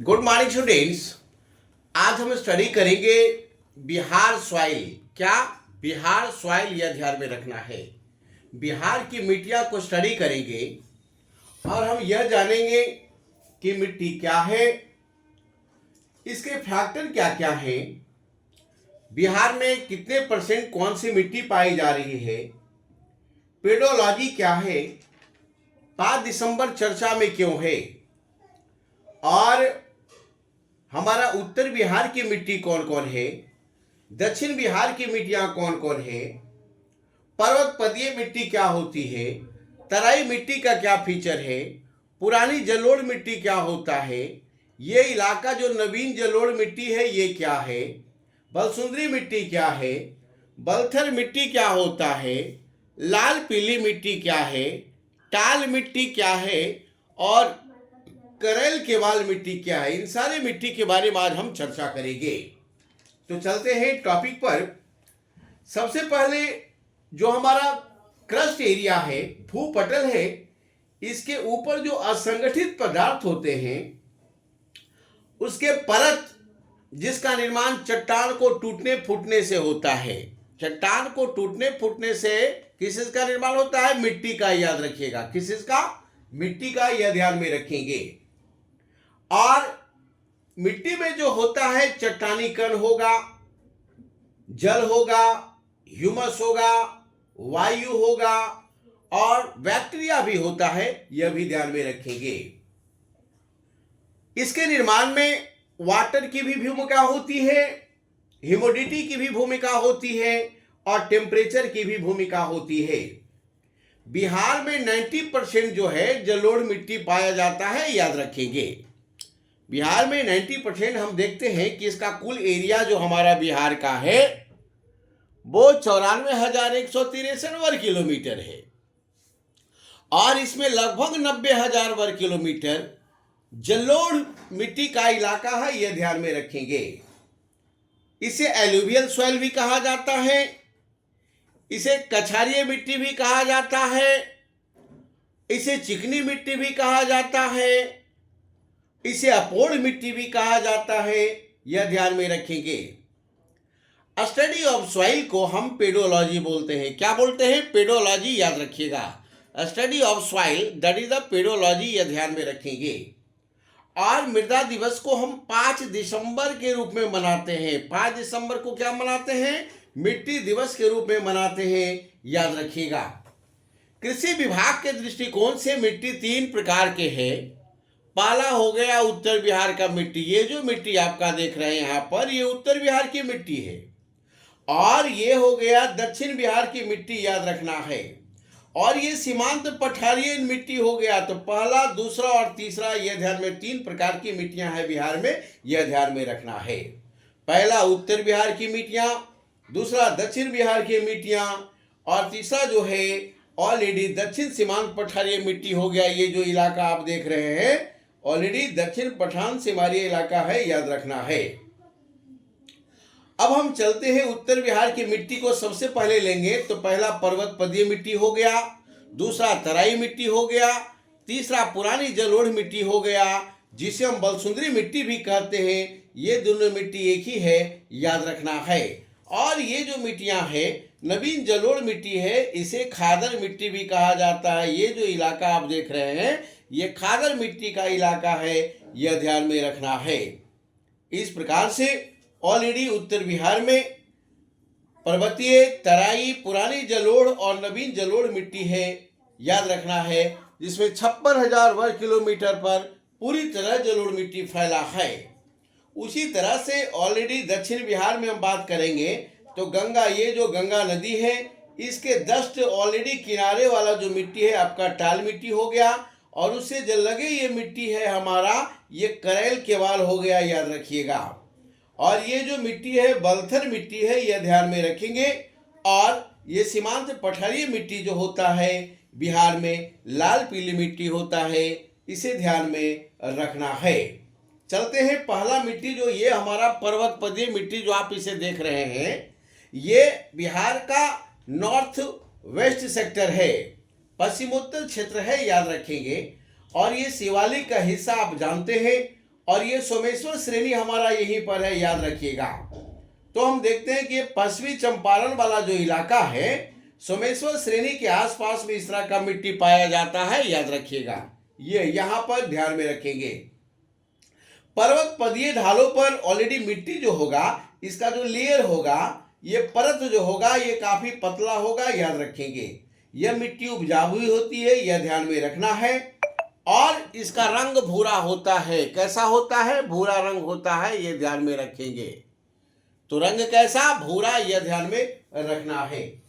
Good morning students. आज हम study करेंगे बिहार सॉइल। क्या बिहार सॉइल, यह ध्यान में रखना है। बिहार की मिट्टियां को स्टडी करेंगे और हम यह जानेंगे कि मिट्टी क्या है, इसके फैक्टर क्या क्या हैं, बिहार में कितने परसेंट कौन सी मिट्टी पाई जा रही है, पेडोलॉजी क्या है, 5 दिसंबर चर्चा में क्यों है, और हमारा उत्तर बिहार की मिट्टी कौन कौन है, दक्षिण बिहार की मिट्टियां कौन कौन है, पर्वतपदीय मिट्टी क्या होती है, तराई मिट्टी का क्या फीचर है, पुरानी जलोढ़ मिट्टी क्या होता है, ये इलाका जो नवीन जलोढ़ मिट्टी है ये क्या है, बलसुंदरी मिट्टी क्या है, बलथर मिट्टी क्या होता है, लाल पीली मिट्टी क्या है, टाल मिट्टी क्या है, और करेल केवाल मिट्टी क्या है। इन सारे मिट्टी के बारे में आज हम चर्चा करेंगे। तो चलते हैं टॉपिक पर। सबसे पहले जो हमारा क्रस्ट एरिया है, भूपटल है, इसके ऊपर जो असंगठित पदार्थ होते हैं उसके परत, जिसका निर्माण चट्टान को टूटने फूटने से होता है। चट्टान को टूटने फूटने से किस चीज का निर्माण होता है? मिट्टी का। याद रखिएगा, किस चीज का? मिट्टी का। यह ध्यान में रखेंगे। और मिट्टी में जो होता है चट्टानी कण होगा, जल होगा, ह्यूमस होगा, वायु होगा और बैक्टीरिया भी होता है। यह भी ध्यान में रखेंगे। इसके निर्माण में वाटर की भी भूमिका होती है, ह्यूमिडिटी की भी भूमिका होती है और टेम्परेचर की भी भूमिका होती है। बिहार में 90% जो है जलोढ़ मिट्टी पाया जाता है। याद रखेंगे, बिहार में 90% हम देखते हैं कि इसका कुल एरिया जो हमारा बिहार का है वो 94,163 वर्ग किलोमीटर है और इसमें लगभग 90,000 वर्ग किलोमीटर जलोढ़ मिट्टी का इलाका है। यह ध्यान में रखेंगे। इसे एलुवियल सॉइल भी कहा जाता है, इसे कछारीय मिट्टी भी कहा जाता है, इसे चिकनी मिट्टी भी कहा जाता है, इसे अपोड़ मिट्टी भी कहा जाता है। यह ध्यान में रखेंगे। स्टडी ऑफ सॉइल को हम पेडोलॉजी बोलते हैं। क्या बोलते हैं? पेडोलॉजी। याद रखिएगा, study of soil, that is the pedology. यह ध्यान में रखेंगे। और मृदा दिवस को हम 5 दिसंबर के रूप में मनाते हैं। 5 दिसंबर को क्या मनाते हैं? मिट्टी दिवस के रूप में मनाते हैं। याद रखिएगा। कृषि विभाग के दृष्टिकोण से मिट्टी 3 प्रकार के हैं। पहला हो गया उत्तर बिहार का मिट्टी। ये जो मिट्टी आपका देख रहे हैं यहाँ पर, ये उत्तर बिहार की मिट्टी है। और ये हो गया दक्षिण बिहार की मिट्टी। याद रखना है। और ये सीमांत पठारीय मिट्टी हो गया। तो पहला, दूसरा और तीसरा, यह ध्यान में 3 प्रकार की मिट्टियां हैं बिहार में। यह ध्यान में रखना है। पहला उत्तर बिहार की मिट्टियां, दूसरा दक्षिण बिहार की मिट्टियां और तीसरा जो है ऑलरेडी दक्षिण सीमांत पठारीय मिट्टी हो गया। ये जो इलाका आप देख रहे हैं ऑलरेडी दक्षिण पठान सीमारीय इलाका है। याद रखना है। अब हम चलते हैं उत्तर बिहार की मिट्टी को सबसे पहले लेंगे। तो पहला पर्वतपदीय मिट्टी हो गया, दूसरा तराई मिट्टी हो गया, तीसरा पुरानी जलोढ़ मिट्टी हो गया, जिसे हम बलसुंदरी मिट्टी भी कहते हैं। ये दोनों मिट्टी एक ही है। याद रखना है। और ये जो मिट्टियां हैं, नवीन जलोढ़ मिट्टी है, इसे खादर मिट्टी भी कहा जाता है। ये जो इलाका आप देख रहे हैं ये खादर मिट्टी का इलाका है। यह ध्यान में रखना है। इस प्रकार से ऑलरेडी उत्तर बिहार में पर्वतीय, तराई, पुरानी जलोढ़ और नवीन जलोढ़ मिट्टी है। याद रखना है, जिसमें 56,000 वर्ग किलोमीटर पर पूरी तरह जलोढ़ मिट्टी फैला है। उसी तरह से ऑलरेडी दक्षिण बिहार में हम बात करेंगे तो गंगा, ये जो गंगा नदी है इसके जस्ट ऑलरेडी किनारे वाला जो मिट्टी है आपका टाल मिट्टी हो गया और उससे जो लगे ये मिट्टी है हमारा, ये करेल केवाल हो गया। याद रखिएगा। और ये जो मिट्टी है बलथर मिट्टी है। यह ध्यान में रखेंगे। और ये सीमांत पठारीय मिट्टी जो होता है बिहार में लाल पीली मिट्टी होता है। इसे ध्यान में रखना है। चलते हैं पहला मिट्टी जो ये हमारा पर्वतपदीय मिट्टी जो आप इसे देख रहे हैं, ये बिहार का नॉर्थ वेस्ट सेक्टर है, पश्चिमोत्तर क्षेत्र है। याद रखेंगे। और ये शिवालिक का हिस्सा आप जानते हैं और ये सोमेश्वर श्रेणी हमारा यहीं पर है, याद रखिएगा। तो हम देखते हैं कि पश्चिमी चंपारण वाला जो इलाका है, सोमेश्वर श्रेणी के आसपास में इस तरह का मिट्टी पाया जाता है, याद रखिएगा। ये यहां पर ध्यान में रखेंगे। पर्वत पदीय ढालों पर ऑलरेडी मिट्टी जो होगा, इसका जो लेयर होगा, ये परत जो होगा, ये काफी पतला होगा, याद रखेंगे। यह मिट्टी उपजाऊ होती है, यह ध्यान में रखना है। और इसका रंग भूरा होता है। कैसा होता है? भूरा रंग होता है, यह ध्यान में रखेंगे। तो रंग कैसा? भूरा, यह ध्यान में रखना है।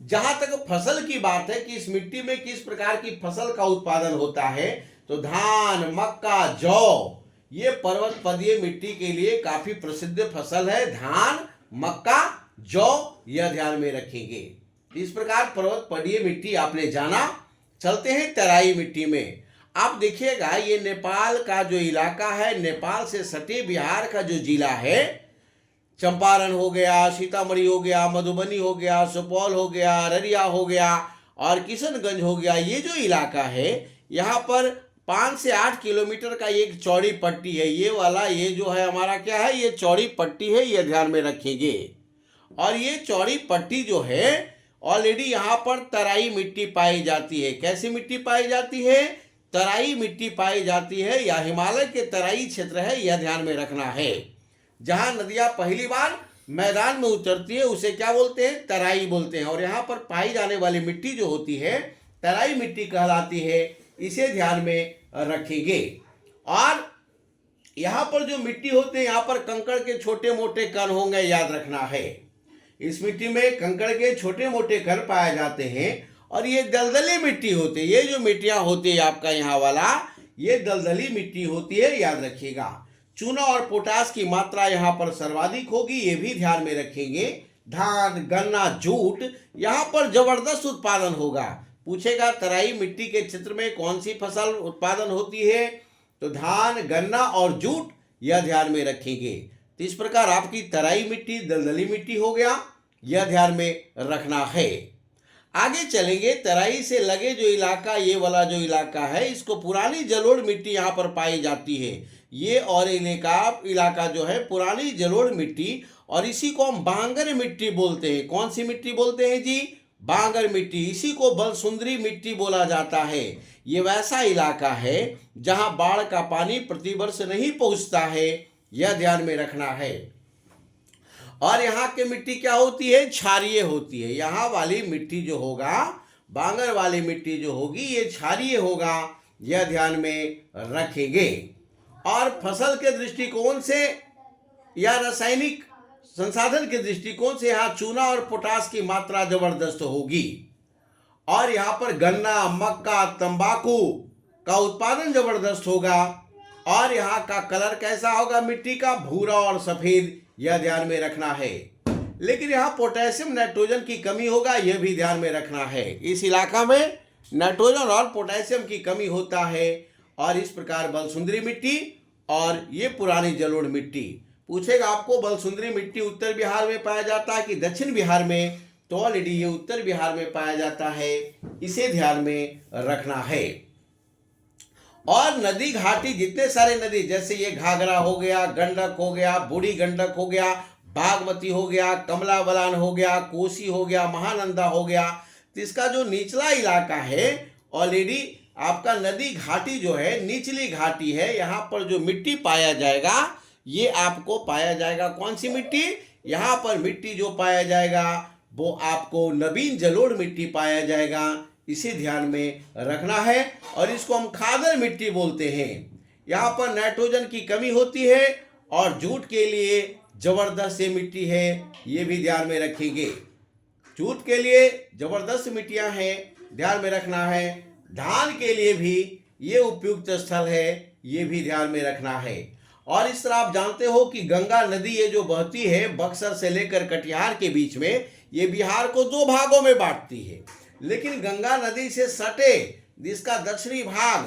जहां तक फसल की बात है कि इस मिट्टी में किस प्रकार की फसल का उत्पादन होता है, तो धान, मक्का, जौ, ये पर्वत पदीय मिट्टी के लिए काफी प्रसिद्ध फसल है। धान, मक्का, जौ, यह ध्यान में रखेंगे। इस प्रकार पर्वत पदीय मिट्टी आपने जाना। चलते हैं तराई मिट्टी में। आप देखिएगा, ये नेपाल का जो इलाका है, नेपाल से सटे बिहार का जो जिला है, चंपारण हो गया, सीतामढ़ी हो गया, मधुबनी हो गया, सुपौल हो गया, अररिया हो गया और किशनगंज हो गया, ये जो इलाका है, यहाँ पर 5 से 8 किलोमीटर का एक चौड़ी पट्टी है। ये वाला, ये जो है हमारा क्या है, ये चौड़ी पट्टी है, ये ध्यान में रखेंगे। और ये चौड़ी पट्टी जो है, ऑलरेडी यहाँ पर तराई मिट्टी पाई जाती है। कैसी मिट्टी पाई जाती है? तराई मिट्टी पाई जाती है, या हिमालय के तराई क्षेत्र है, यह ध्यान में रखना है। जहां नदियां पहली बार मैदान में उतरती है, उसे क्या बोलते हैं? तराई बोलते हैं। और यहाँ पर पाई जाने वाली मिट्टी जो होती है, तराई मिट्टी कहलाती है, इसे ध्यान में रखेंगे। और यहाँ पर जो मिट्टी होते हैं, यहाँ पर कंकड़ के छोटे मोटे कण होंगे, याद रखना है। इस मिट्टी में कंकड़ के छोटे मोटे कण पाए जाते हैं और ये दलदली मिट्टी होती है। ये जो मिट्टियां होती है आपका यहाँ वाला, ये दलदली मिट्टी होती है, याद रखिएगा। चूना और पोटास की मात्रा यहाँ पर सर्वाधिक होगी, ये भी ध्यान में रखेंगे। धान, गन्ना, जूट, यहाँ पर जबरदस्त उत्पादन होगा। पूछेगा तराई मिट्टी के क्षेत्र में कौन सी फसल उत्पादन होती है, तो धान, गन्ना और जूट, यह ध्यान में रखेंगे। तो इस प्रकार आपकी तराई मिट्टी दलदली मिट्टी हो गया, यह ध्यान में रखना है। आगे चलेंगे। तराई से लगे जो इलाका, ये वाला जो इलाका है, इसको पुरानी जलोढ़ मिट्टी यहाँ पर पाई जाती है। ये और इलाका जो है पुरानी जलोढ़ मिट्टी, और इसी को हम बांगर मिट्टी बोलते हैं। कौन सी मिट्टी बोलते हैं जी? बांगर मिट्टी। इसी को बलसुंदरी मिट्टी बोला जाता है। ये वैसा इलाका है जहां बाढ़ का पानी प्रतिवर्ष नहीं पहुंचता है, यह ध्यान में रखना है। और यहाँ की मिट्टी क्या होती है? क्षारीय होती है। यहाँ वाली मिट्टी जो होगा, बांगर वाली मिट्टी जो होगी, ये क्षारीय होगा, यह ध्यान में रखेंगे। और फसल के दृष्टिकोण से या रासायनिक संसाधन के दृष्टिकोण से यहाँ चूना और पोटास की मात्रा जबरदस्त होगी। और यहाँ पर गन्ना, मक्का, तंबाकू का उत्पादन जबरदस्त होगा। और यहाँ का कलर कैसा होगा मिट्टी का? भूरा और सफेद, यह ध्यान में रखना है। लेकिन यहाँ पोटेशियम नाइट्रोजन की कमी होगा, यह भी ध्यान में रखना है। इस इलाका में नाइट्रोजन और पोटेशियम की कमी होता है। और इस प्रकार बलसुंदरी मिट्टी और ये पुरानी जलोढ़ मिट्टी। पूछेगा आपको बलसुंदरी मिट्टी उत्तर बिहार में पाया जाता है कि दक्षिण बिहार में, तो ऑलरेडी ये उत्तर बिहार में पाया जाता है, इसे ध्यान में रखना है। और नदी घाटी जितने सारे नदी, जैसे ये घाघरा हो गया, गंडक हो गया, बूढ़ी गंडक हो गया, बागमती हो गया, कमला बलान हो गया, कोसी हो गया, महानंदा हो गया, तो इसका जो निचला इलाका है, ऑलरेडी आपका नदी घाटी जो है निचली घाटी है। यहाँ पर जो मिट्टी पाया जाएगा, ये आपको पाया जाएगा कौन सी मिट्टी? यहाँ पर मिट्टी जो पाया जाएगा वो आपको नवीन जलोढ़ मिट्टी पाया जाएगा, इसे ध्यान में रखना है। और इसको हम खादर मिट्टी बोलते हैं। यहाँ पर नाइट्रोजन की कमी होती है और जूट के लिए जबरदस्त ये मिट्टी है, ये भी ध्यान में रखेंगे। जूट के लिए जबरदस्त मिट्टियाँ हैं, ध्यान में रखना है। धान के लिए भी ये उपयुक्त स्थल है, ये भी ध्यान में रखना है। और इस तरह आप जानते हो कि गंगा नदी ये जो बहती है बक्सर से लेकर कटिहार के बीच में, ये बिहार को 2 भागों में बांटती है। लेकिन गंगा नदी से सटे जिसका दक्षिणी भाग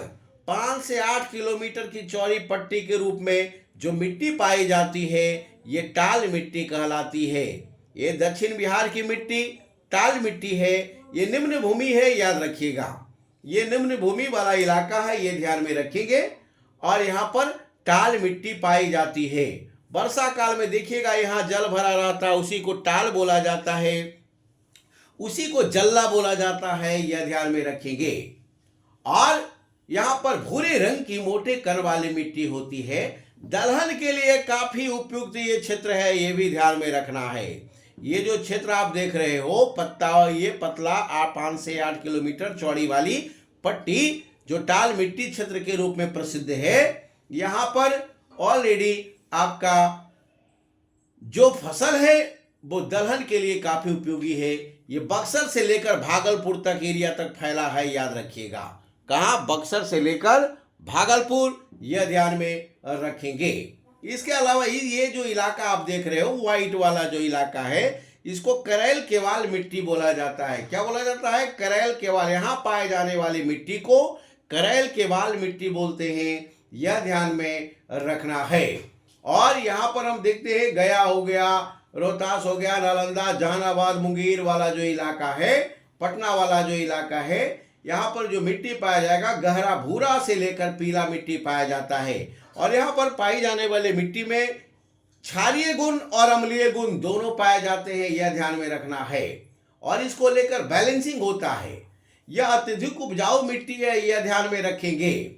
5 से 8 किलोमीटर की चौड़ी पट्टी के रूप में जो मिट्टी पाई जाती है, ये टाल मिट्टी कहलाती है। ये दक्षिण बिहार की मिट्टी टाल मिट्टी है, ये निम्न भूमि है, याद रखिएगा। ये निम्न भूमि वाला इलाका है, ये ध्यान में रखेंगे। और यहाँ पर टाल मिट्टी पाई जाती है। वर्षा काल में देखिएगा यहाँ जल भरा रहता है, उसी को टाल बोला जाता है, उसी को जल्ला बोला जाता है, यह ध्यान में रखेंगे। और यहाँ पर भूरे रंग की मोटे कण वाली मिट्टी होती है। दलहन के लिए काफी उपयुक्त ये क्षेत्र है, ये भी ध्यान में रखना है। ये जो क्षेत्र आप देख रहे हो पत्ता, ये पतला 5 से 8 किलोमीटर चौड़ी वाली पट्टी जो टाल मिट्टी क्षेत्र के रूप में प्रसिद्ध है, यहाँ पर ऑलरेडी आपका जो फसल है वो दलहन के लिए काफी उपयोगी है। ये बक्सर से लेकर भागलपुर तक एरिया तक फैला है, याद रखिएगा। कहाँ? बक्सर से लेकर भागलपुर, यह ध्यान में रखेंगे। इसके अलावा ये जो इलाका आप देख रहे हो व्हाइट वाला जो इलाका है, इसको करैल केवाल मिट्टी बोला जाता है। क्या बोला जाता है? करैल केवाल। यहाँ पाए जाने वाली मिट्टी को करैल केवाल मिट्टी बोलते हैं, यह ध्यान में रखना है। और यहाँ पर हम देखते हैं गया हो गया, रोहतास हो गया, नालंदा, जहानाबाद, मुंगेर वाला जो इलाका है, पटना वाला जो इलाका है, यहाँ पर जो मिट्टी पाया जाएगा गहरा भूरा से लेकर पीला मिट्टी पाया जाता है। और यहाँ पर पाई जाने वाले मिट्टी में क्षारीय गुण और अम्लीय गुण दोनों पाए जाते हैं, यह ध्यान में रखना है। और इसको लेकर बैलेंसिंग होता है। यह अत्यधिक उपजाऊ मिट्टी है, यह ध्यान में रखेंगे।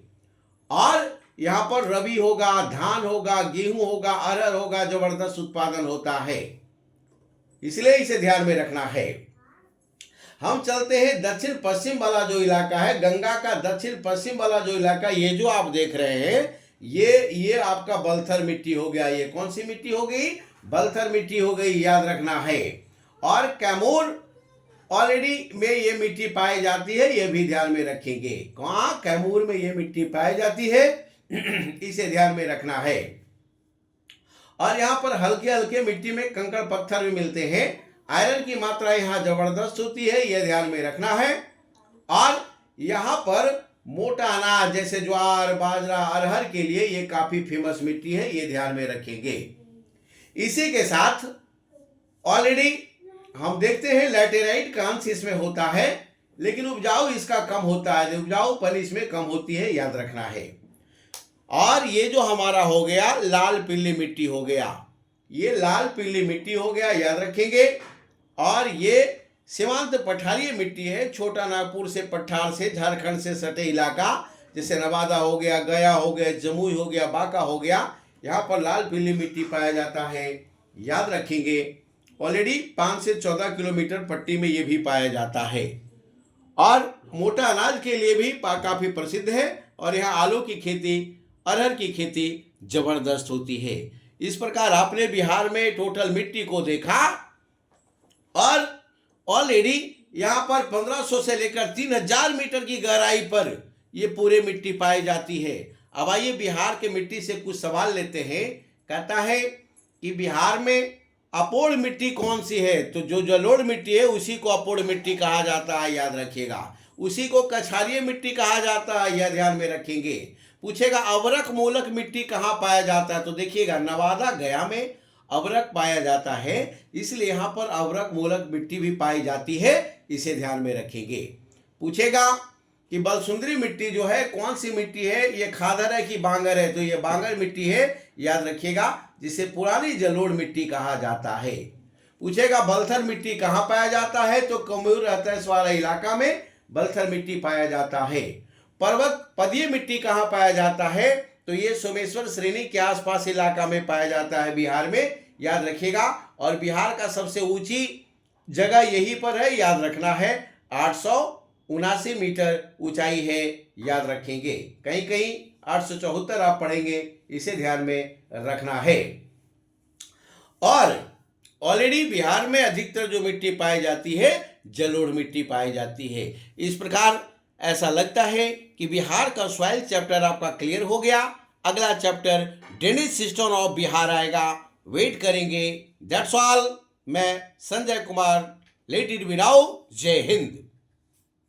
और यहाँ पर रबी होगा, धान होगा, गेहूं होगा, अरहर होगा, जबरदस्त उत्पादन होता है, इसलिए इसे ध्यान में रखना है। हम चलते हैं दक्षिण पश्चिम वाला जो इलाका है, गंगा का दक्षिण पश्चिम वाला जो इलाका, ये जो आप देख रहे हैं ये आपका बलथर मिट्टी हो गया। ये कौन सी मिट्टी हो गई? बलथर मिट्टी हो गई, याद रखना है। और कैमूर ऑलरेडी में ये मिट्टी पाई जाती है, ये भी ध्यान में रखेंगे। कहाँ? कैमूर में ये मिट्टी पाई जाती है, इसे ध्यान में रखना है। और यहाँ पर हल्के हल्के मिट्टी में कंकड़ पत्थर भी मिलते हैं। आयरन की मात्रा यहाँ जबरदस्त होती है, यह ध्यान में रखना है। और यहाँ पर मोटा अनाज जैसे ज्वार, बाजरा, अरहर के लिए ये काफी फेमस मिट्टी है, ये ध्यान में रखेंगे। इसी के साथ ऑलरेडी हम देखते हैं लैटेराइट का अंश इसमें होता है, लेकिन उपजाऊ इसका कम होता है, उपजाऊपन इसमें कम होती है, याद रखना है। और ये जो हमारा हो गया लाल पीली मिट्टी हो गया, ये लाल पीली मिट्टी हो गया, याद रखेंगे। और ये सीमांत पठारीय मिट्टी है, छोटा नागपुर से, पठार से, झारखंड से सटे इलाका, जैसे नवादा हो गया, गया हो गया, जमुई हो गया, बांका हो गया, यहाँ पर लाल पीली मिट्टी पाया जाता है, याद रखेंगे। ऑलरेडी 5 से 14 किलोमीटर पट्टी में ये भी पाया जाता है। और मोटा अनाज के लिए भी काफी प्रसिद्ध है। और यहाँ आलू की खेती, अरहर की खेती जबरदस्त होती है। इस प्रकार आपने बिहार में टोटल मिट्टी को देखा। और ऑलरेडी यहाँ पर 1500 से लेकर 3000 मीटर की गहराई पर ये पूरे मिट्टी पाई जाती है। अब आइए बिहार के मिट्टी से कुछ सवाल लेते हैं। कहता है कि बिहार में अपोड़ मिट्टी कौन सी है? तो जो जलोढ़ मिट्टी है उसी को अपोड़ मिट्टी कहा जाता है, याद रखिएगा। उसी को कछारीय मिट्टी कहा जाता है, यह ध्यान में रखेंगे। पूछेगा अवरक मूलक मिट्टी कहाँ पाया जाता है? तो देखिएगा नवादा, गया में अवरक पाया जाता है, इसलिए यहाँ पर अवरक मूलक मिट्टी भी पाई जाती है, इसे ध्यान में रखेंगे। पूछेगा कि बलसुंदरी मिट्टी जो है कौन सी मिट्टी है? ये खादर है कि बांगर है? तो ये बांगर मिट्टी है, याद रखिएगा, जिसे पुरानी जलोढ़ मिट्टी कहा जाता है। पूछेगा बलथर मिट्टी कहाँ पाया जाता है? तो कमूर रहतस वाला इलाका में बलथर मिट्टी पाया जाता है। पर्वत पदीय मिट्टी कहाँ पाया जाता है? तो ये सोमेश्वर श्रेणी के आसपास इलाका में पाया जाता है बिहार में, याद रखिएगा। और बिहार का सबसे ऊंची जगह यहीं पर है, याद रखना है। 879 मीटर ऊंचाई है, याद रखेंगे। कहीं कहीं 874 आप पढ़ेंगे, इसे ध्यान में रखना है। और ऑलरेडी बिहार में अधिकतर जो मिट्टी पाई जाती है जलोढ़ मिट्टी पाई जाती है। इस प्रकार ऐसा लगता है कि बिहार का सॉइल चैप्टर आपका क्लियर हो गया। अगला chapter drainage system of Bihar आएगा, वेट करेंगे। That's all. मैं Sanjay Kumar, let it be now. Jai Hind.